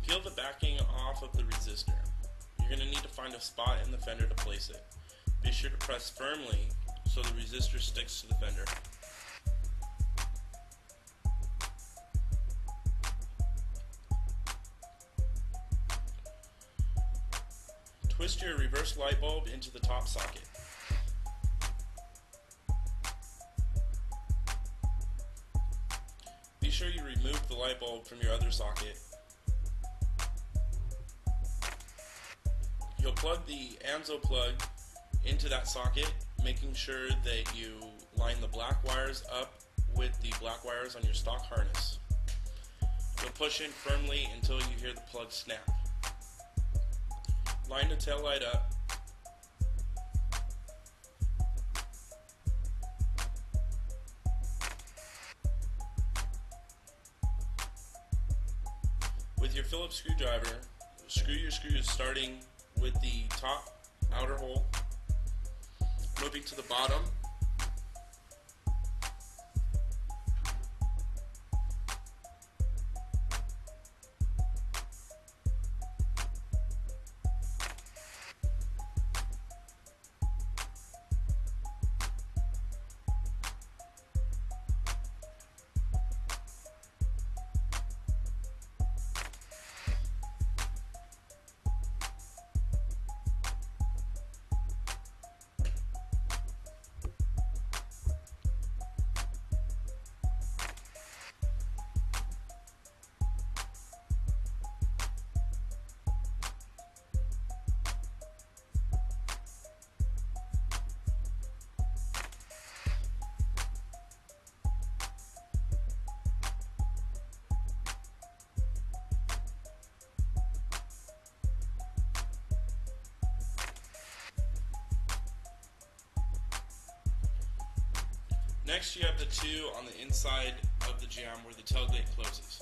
Peel the backing off of the resistor. You're going to need to find a spot in the fender to place it. Be sure to press firmly so the resistor sticks to the fender. Twist your reverse light bulb into the top socket. Be sure you remove the light bulb from your other socket. You'll plug the ANZO plug into that socket, making sure that you line the black wires up with the black wires on your stock harness. You'll push in firmly until you hear the plug snap. Line the tail light up. With your Phillips screwdriver, screw your screws starting with the top outer hole, moving to the bottom, Next, you have the two on the inside of the jamb where the tailgate closes.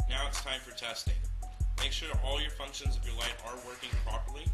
Now it's time for testing. Make sure all your functions of your light are working properly.